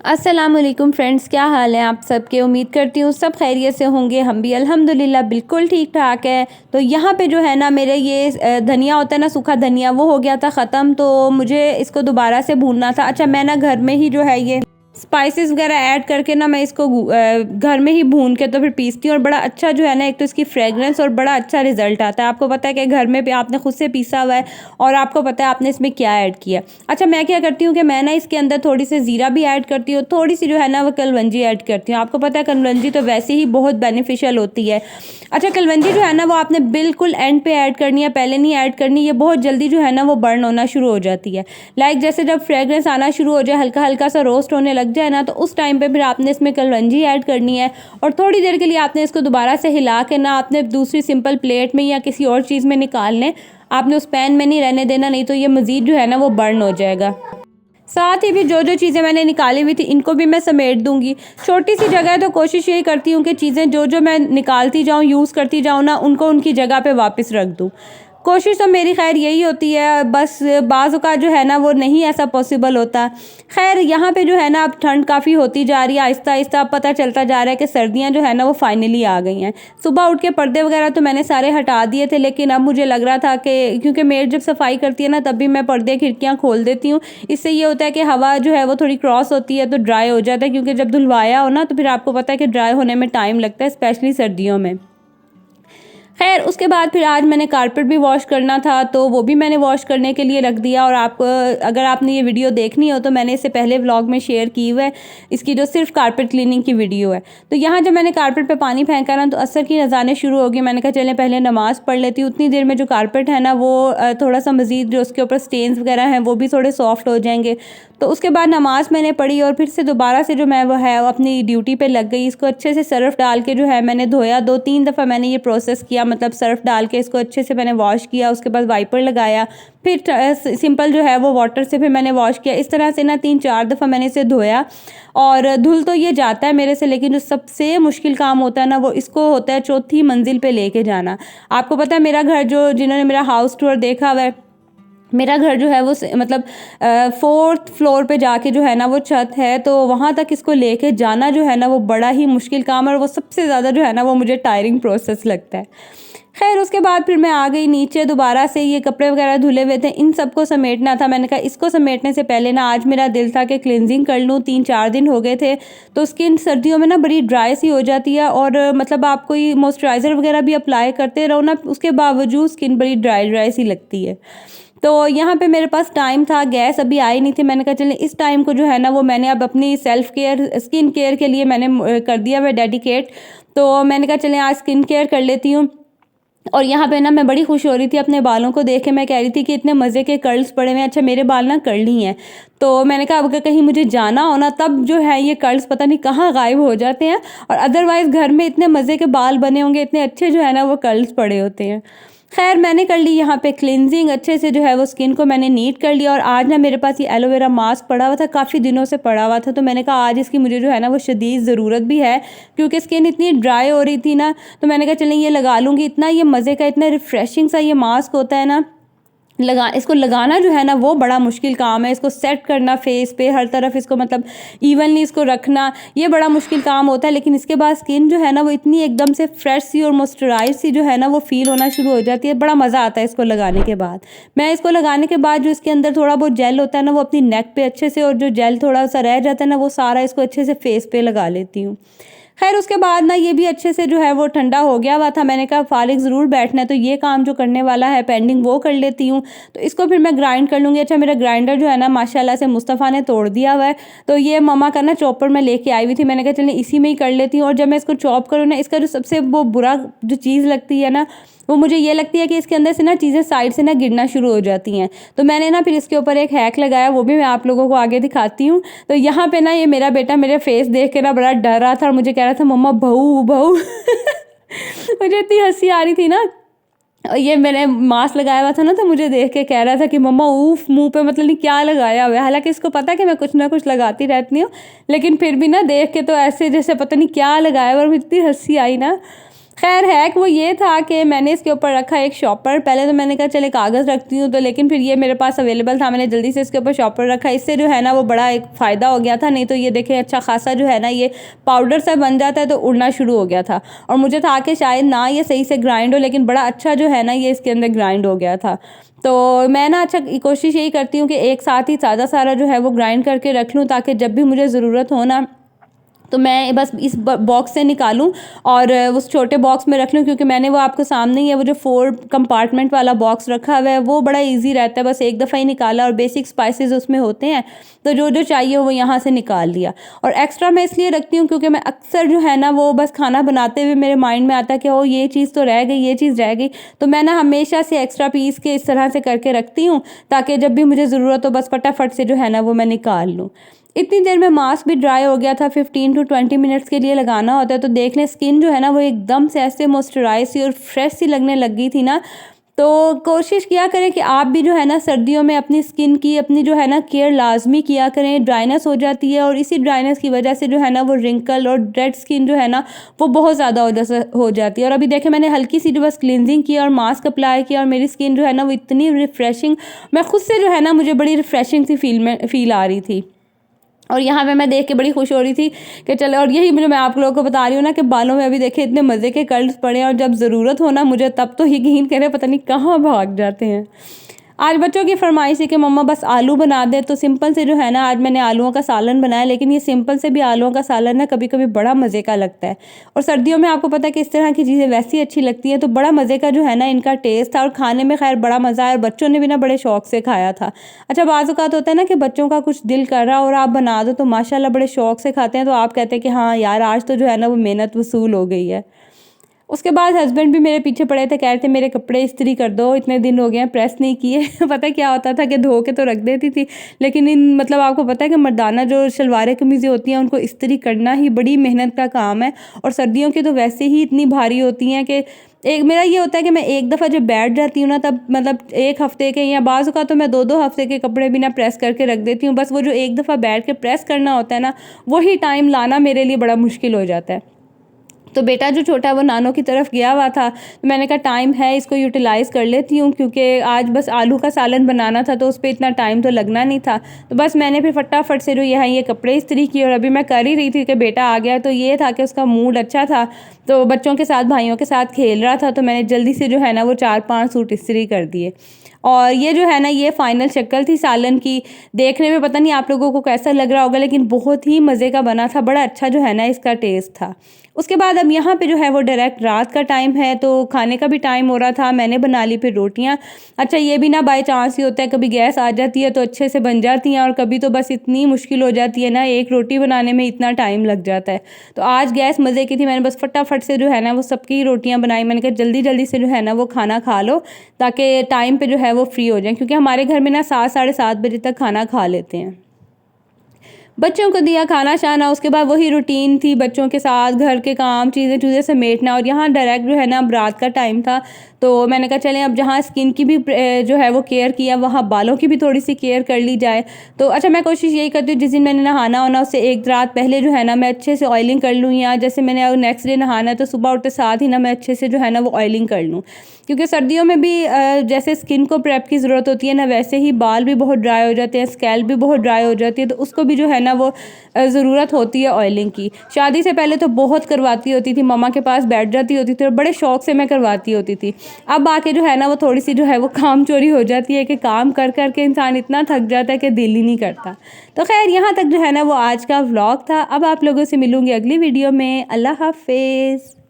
अस्सलामुअलैकुम फ्रेंड्स, क्या हाल है आप सबके। उम्मीद करती हूँ सब खैरियत से होंगे। हम भी अल्हम्दुलिल्लाह बिल्कुल ठीक ठाक है। तो यहाँ पे जो है ना, मेरे ये धनिया होता है ना, सूखा धनिया, वो हो गया था ख़त्म। तो मुझे इसको दोबारा से भूनना था। अच्छा, मैं ना घर में ही जो है ये स्पाइसेस वगैरह ऐड करके ना मैं इसको घर में ही भून के तो फिर पीसती हूँ। और बड़ा अच्छा जो है ना, एक तो इसकी फ्रेगरेंस और बड़ा अच्छा रिजल्ट आता है। आपको पता है कि घर में भी आपने खुद से पीसा हुआ है और आपको पता है आपने इसमें क्या ऐड किया। अच्छा, मैं क्या करती हूँ कि मैं ना इसके अंदर थोड़ी सी ज़ीरा भी ऐड करती हूँ, थोड़ी सी जो है ना वो कलवंजी ऐड करती हूँ। आपको पता है कलवंजी तो वैसे ही बहुत बेनिफिशियल होती है। अच्छा, कलवंजी जो है ना वो आपने बिल्कुल एंड पे ऐड करनी है, पहले नहीं ऐड करनी। ये बहुत जल्दी जो है ना वो बर्न होना शुरू हो जाती है। लाइक जैसे जब फ्रेग्रेंस आना शुरू हो जाए, हल्का हल्का सा रोस्ट होने लग जाए ना, तो उस टाइम पे फिर आपने इसमें कलवंजी ऐड करनी है। और थोड़ी देर के लिए आपने इसको दोबारा से हिला के ना आपने दूसरी सिंपल प्लेट में या किसी और चीज़ में निकाल लें। आपने उस पैन में नहीं रहने देना, नहीं तो ये मज़ीद जो है ना वो बर्न हो जाएगा। साथ ही भी जो जो चीज़ें मैंने निकाली हुई थी इनको भी मैं समेट दूंगी। छोटी सी जगह है तो कोशिश यही करती हूँ कि चीज़ें जो जो मैं निकालती जाऊँ, यूज़ करती जाऊँ ना, उनको उनकी जगह पे वापस रख दूँ। कोशिश तो मेरी खैर यही होती है, बस बाज़ का जो है ना वो नहीं ऐसा पॉसिबल होता। खैर यहाँ पे जो है ना अब ठंड काफ़ी होती जा रही है, आहिस्ता आहिस्ता अब पता चलता जा रहा है कि सर्दियाँ जो है ना वो फाइनली आ गई हैं। सुबह उठ के पर्दे वगैरह तो मैंने सारे हटा दिए थे, लेकिन अब मुझे लग रहा था कि क्योंकि मेड जब सफाई करती है ना तब भी मैं पर्दे खिड़कियाँ खोल देती हूँ। इससे ये होता है कि हवा जो है वो थोड़ी क्रॉस होती है तो ड्राई हो जाता है, क्योंकि जब धुलवाया हो ना तो फिर आपको पता है कि ड्राई होने में टाइम लगता है, स्पेशली सर्दियों में। खैर उसके बाद फिर आज मैंने कारपेट भी वॉश करना था, तो वो भी मैंने वॉश करने के लिए रख दिया। और आपको अगर आपने ये वीडियो देखनी हो तो मैंने इससे पहले व्लॉग में शेयर की हुआ है, इसकी जो सिर्फ कारपेट क्लीनिंग की वीडियो है। तो यहाँ जब मैंने कारपेट पे पानी फेंका ना तो असर की अज़ानें शुरू हो गई। मैंने कहा चलें पहले नमाज़ पढ़ लेती हूँ, उतनी देर में जो कारपेट है ना वो थोड़ा सा मज़ीद जो उसके ऊपर स्टेन्स वगैरह हैं वो भी थोड़े सॉफ्ट हो जाएंगे। तो उसके बाद नमाज़ मैंने पढ़ी और फिर से दोबारा से जो मैं वो है अपनी ड्यूटी पे लग गई। इसको अच्छे से सर्फ़ डाल के जो है मैंने धोया, 2-3 दफ़ा मैंने ये प्रोसेस किया, मतलब सर्फ़ डाल के इसको अच्छे से मैंने वॉश किया। उसके बाद वाइपर लगाया, फिर सिंपल जो है वो वाटर से फिर मैंने वॉश किया। इस तरह से ना 3-4 दफ़ा मैंने इसे धोया। और धुल तो ये जाता है मेरे से, लेकिन जो सबसे मुश्किल काम होता है ना वो इसको होता है चौथी मंजिल पे लेके जाना। आपको पता है मेरा घर, जो जिन्होंने मेरा हाउस टूर देखा हुआ है, मेरा घर जो है वो मतलब 4th फ्लोर पे जाके जो है ना वो छत है, तो वहाँ तक इसको लेके जाना जो है ना वो बड़ा ही मुश्किल काम है और वो सबसे ज़्यादा जो है ना वो मुझे टायरिंग प्रोसेस लगता है। खैर उसके बाद फिर मैं आ गई नीचे दोबारा से। ये कपड़े वगैरह धुले हुए थे, इन सबको समेटना था। मैंने कहा इसको समेटने से पहले ना आज मेरा दिल था कि क्लिनजिंग कर लूँ। 3-4 दिन हो गए थे, तो स्किन सर्दियों में ना बड़ी ड्राई सी हो जाती है और मतलब आप कोई मॉइस्चराइज़र वगैरह भी अप्लाई करते रहो ना, उसके बावजूद स्किन बड़ी ड्राई ड्राई सी लगती है। तो यहाँ पे मेरे पास टाइम था, गैस अभी आई नहीं थी। मैंने कहा चलें इस टाइम को जो है ना वो मैंने अब अपनी सेल्फ केयर, स्किन केयर के लिए मैंने कर दिया हुआ डेडिकेट। तो मैंने कहा चलें आज स्किन केयर कर लेती हूँ। और यहाँ पे ना मैं बड़ी खुश हो रही थी अपने बालों को देख के। मैं कह रही थी कि इतने मज़े के कर्ल्स पड़े हुए हैं। अच्छा, मेरे बाल ना कर्ली हैं, तो मैंने कहा अगर कहीं मुझे जाना हो ना तब जो है ये कर्ल्स पता नहीं कहाँ गायब हो जाते हैं, और अदरवाइज़ घर में इतने मज़े के बाल बने होंगे, इतने अच्छे जो है ना वो कर्ल्स पड़े होते हैं। खैर मैंने कर ली यहाँ पे क्लिनजिंग, अच्छे से जो है वो स्किन को मैंने नीट कर लिया। और आज ना मेरे पास ये एलोवेरा मास्क पड़ा हुआ था, काफ़ी दिनों से पड़ा हुआ था, तो मैंने कहा आज इसकी मुझे जो है ना वो शदीद ज़रूरत भी है, क्योंकि स्किन इतनी ड्राई हो रही थी ना। तो मैंने कहा चलें ये लगा लूँगी। इतना ये मज़े का, इतना रिफ़्रेशिंग सा ये मास्क होता है ना, इसको लगाना जो है ना वो बड़ा मुश्किल काम है। इसको सेट करना फेस पे हर तरफ, इसको मतलब इवनली इसको रखना, ये बड़ा मुश्किल काम होता है। लेकिन इसके बाद स्किन जो है ना वो इतनी एकदम से फ्रेश सी और मॉइस्चराइज सी जो है ना वो फील होना शुरू हो जाती है। बड़ा मज़ा आता है इसको लगाने के बाद। मैं इसको लगाने के बाद जो इसके अंदर थोड़ा बहुत जेल होता है ना वो अपनी नेक पे अच्छे से, और जो जेल थोड़ा सा रह जाता है ना वो सारा इसको अच्छे से फेस पे लगा लेती हूँ। खैर उसके बाद ना ये भी अच्छे से जो है वो ठंडा हो गया हुआ था। मैंने कहा फारिग ज़रूर बैठना है, तो ये काम जो करने वाला है पेंडिंग वो कर लेती हूँ। तो इसको फिर मैं ग्राइंड कर लूँगी। अच्छा, मेरा ग्राइंडर जो है ना माशाल्लाह से मुस्तफ़ा ने तोड़ दिया हुआ है, तो ये मम्मा का ना चॉपर मैं लेके आई हुई थी। मैंने कहा चलिए इसी में ही कर लेती हूँ। और जब मैं इसको चॉप करूँ ना, इसका जो सबसे वो बुरा जो चीज़ लगती है ना वो मुझे ये लगती है कि इसके अंदर से ना चीज़ें साइड से ना गिरना शुरू हो जाती हैं। तो मैंने ना फिर इसके ऊपर एक हैक लगाया, वो भी मैं आप लोगों को आगे दिखाती हूँ। तो यहाँ पे ना ये मेरा बेटा मेरे फेस देख के ना बड़ा डर रहा था और मुझे कह रहा था मम्मा बहू बहू मुझे इतनी हंसी आ रही थी ना। ये मैंने मास्क लगाया हुआ था ना, तो मुझे देख के कह रहा था कि मम्मा ऊफ मुंह पे मतलब नहीं क्या लगाया हुआ है। हालांकि इसको पता है कि मैं कुछ ना कुछ लगाती रहती हूँ, लेकिन फिर भी ना देख के तो ऐसे जैसे पता नहीं क्या लगाया हुआ, और इतनी हंसी आई ना। खैर हैक वो ये था कि मैंने इसके ऊपर रखा एक शॉपर। पहले तो मैंने कहा चले कागज़ रखती हूँ, तो लेकिन फिर ये मेरे पास अवेलेबल था, मैंने जल्दी से इसके ऊपर शॉपर रखा। इससे जो है ना वो बड़ा एक फ़ायदा हो गया था, नहीं तो ये देखें अच्छा खासा जो है ना ये पाउडर सा बन जाता है तो उड़ना शुरू हो गया था। और मुझे था कि शायद ना ये सही से ग्राइंड हो, लेकिन बड़ा अच्छा जो है ना ये इसके अंदर ग्राइंड हो गया था। तो मैं ना अच्छा कोशिश यही करती हूँ कि एक साथ ही ताज़ा सारा जो है वो ग्राइंड करके रख लूँ, ताकि जब भी मुझे ज़रूरत हो ना तो मैं बस इस बॉक्स से निकालूं और उस छोटे बॉक्स में रख लूं, क्योंकि मैंने वो आपको सामने ही है वो जो 4 कंपार्टमेंट वाला बॉक्स रखा हुआ है, वो बड़ा इजी रहता है। बस एक दफ़ा ही निकाला और बेसिक स्पाइसेस उसमें होते हैं, तो जो जो चाहिए वो यहाँ से निकाल लिया। और एक्स्ट्रा मैं इसलिए रखती हूँ क्योंकि मैं अक्सर जो है ना वो बस खाना बनाते हुए मेरे माइंड में आता है कि ओ ये चीज़ तो रह गई, ये चीज़ रह गई, तो मैं ना हमेशा से एक्स्ट्रा पीस के इस तरह से करके रखती हूँ, ताकि जब भी मुझे ज़रूरत हो बस फटाफट से जो है ना वो मैं निकाल लूँ। इतनी देर में मास्क भी ड्राई हो गया था। 15 टू 20 मिनट्स के लिए लगाना होता है। तो देख लें स्किन जो है ना वो एकदम से ऐसे मॉइस्चराइज सी और फ्रेश सी लगने लग गई थी ना। तो कोशिश किया करें कि आप भी जो है ना सर्दियों में अपनी स्किन की अपनी जो है ना केयर लाजमी किया करें। ड्राइनेस हो जाती है और इसी ड्राइनेस की वजह से जो है ना वो रिंकल और डेड स्किन जो है ना वो बहुत ज़्यादा हो जाती है। और अभी देखें मैंने हल्की सी जो बस क्लिनजिंग किया और मास्क अप्लाई किया और मेरी स्किन जो है ना वो इतनी रिफ़्रेशिंग, मैं खुद से जो है ना मुझे बड़ी रिफ़्रेशिंग सी फील आ रही थी। और यहाँ पे मैं देख के बड़ी खुश हो रही थी कि चलो, और यही मुझे मैं आप लोगों को बता रही हूँ ना कि बालों में अभी देखे इतने मज़े के कर्ल्स पड़े हैं और जब ज़रूरत हो ना मुझे तब तो यकीन करें पता नहीं कहाँ भाग जाते हैं। आज बच्चों की फरमाइश है कि मम्मा बस आलू बना दे, तो सिंपल से जो है ना आज मैंने आलूओं का सालन बनाया। लेकिन ये सिंपल से भी आलूओं का सालन ना कभी कभी बड़ा मज़े का लगता है। और सर्दियों में आपको पता है कि इस तरह की चीज़ें वैसी अच्छी लगती हैं, तो बड़ा मज़े का जो है ना इनका टेस्ट था और खाने में खैर बड़ा मज़ा आया और बच्चों ने भी ना बड़े शौक से खाया था। अच्छा बाज़ औक़ात होता है ना कि बच्चों का कुछ दिल कर रहा और आप बना दो तो माशाल्लाह बड़े शौक से खाते हैं, तो आप कहते हैं कि हाँ यार आज तो जो है ना वो मेहनत वसूल हो गई है। उसके बाद हस्बैंड भी मेरे पीछे पड़े थे, कह रहे थे मेरे कपड़े इस्त्री कर दो, इतने दिन हो गए हैं प्रेस नहीं किए। पता है क्या होता था कि धो के तो रख देती थी, लेकिन इन मतलब आपको पता है कि मर्दाना जो शलवारें कमीज़ें होती हैं उनको इस्त्री करना ही बड़ी मेहनत का काम है। और सर्दियों की तो वैसे ही इतनी भारी होती हैं कि एक मेरा ये होता है कि मैं एक दफ़ा जब बैठ जाती हूँ ना तब मतलब 1 हफ़्ते के या बाज़ का तो मैं 2-2 हफ़्ते के कपड़े भी ना प्रेस करके रख देती हूँ। बस वो जो एक दफ़ा बैठ के प्रेस करना होता है ना वही टाइम लाना मेरे लिए बड़ा मुश्किल हो जाता है। तो बेटा जो छोटा है वो नानों की तरफ गया हुआ था, तो मैंने कहा टाइम है इसको यूटिलाइज़ कर लेती हूँ, क्योंकि आज बस आलू का सालन बनाना था तो उस पर इतना टाइम तो लगना नहीं था। तो बस मैंने फिर फटाफट से जो ये कपड़े इस्त्री किए और अभी मैं कर ही रही थी कि बेटा आ गया। तो ये था कि उसका मूड अच्छा था, तो बच्चों के साथ भाइयों के साथ खेल रहा था, तो मैंने जल्दी से जो है ना वो 4-5 सूट इस्त्री कर दिए। और ये जो है ना ये फ़ाइनल शक्ल थी सालन की। देखने में पता नहीं आप लोगों को कैसा लग रहा होगा, लेकिन बहुत ही मज़े का बना था, बड़ा अच्छा जो है ना इसका टेस्ट था। उसके बाद अब यहाँ पे जो है वो डायरेक्ट रात का टाइम है, तो खाने का भी टाइम हो रहा था। मैंने बना ली फिर रोटियाँ। अच्छा ये भी ना बाय चांस ही होता है, कभी गैस आ जाती है तो अच्छे से बन जाती हैं और कभी तो बस इतनी मुश्किल हो जाती है ना, एक रोटी बनाने में इतना टाइम लग जाता है। तो आज गैस मज़े की थी, मैंने बस फटाफट से जो है ना वो सबकी रोटियाँ बनाई। मैंने कहा जल्दी जल्दी से जो है ना वो खाना खा लो ताकि टाइम पे जो है वो फ्री हो जाए, क्योंकि हमारे घर में ना 7 साढ़े 7 बजे तक खाना खा लेते हैं। बच्चों को दिया खाना शाना, उसके बाद वही रूटीन थी बच्चों के साथ घर के काम चीज़ें समेटना। और यहाँ डायरेक्ट जो है ना अब रात का टाइम था, तो मैंने कहा चलें अब जहाँ स्किन की भी जो है वो केयर किया, वहाँ बालों की भी थोड़ी सी केयर कर ली जाए। तो अच्छा मैं कोशिश यही करती हूँ जिस दिन मैंने नहाना होना उससे एक रात पहले जो है ना मैं अच्छे से ऑयलिंग कर लूँ, या जैसे मैंने नेक्स्ट डे नहाना है तो सुबह उठते साथ ही ना मैं अच्छे से जो है ना वो ऑयलिंग कर लूँ, क्योंकि सर्दियों में भी जैसे स्किन को प्रेप की ज़रूरत होती है ना, वैसे ही बाल भी बहुत ड्राई हो जाते हैं, स्कैल्प भी बहुत ड्राई हो जाती है, तो उसको भी जो है ना वो ज़रूरत होती है ऑयलिंग की। शादी से पहले तो बहुत करवाती होती थी, मम्मा के पास बैठ जाती होती थी और बड़े शौक से मैं करवाती होती थी। अब आके जो है ना वो थोड़ी सी जो है वो काम चोरी हो जाती है कि काम कर कर के इंसान इतना थक जाता है कि दिल ही नहीं करता। तो खैर यहाँ तक जो है ना वो आज का व्लॉग था। अब आप लोगों से मिलूँगी अगली वीडियो में। अल्लाह हाफिज़।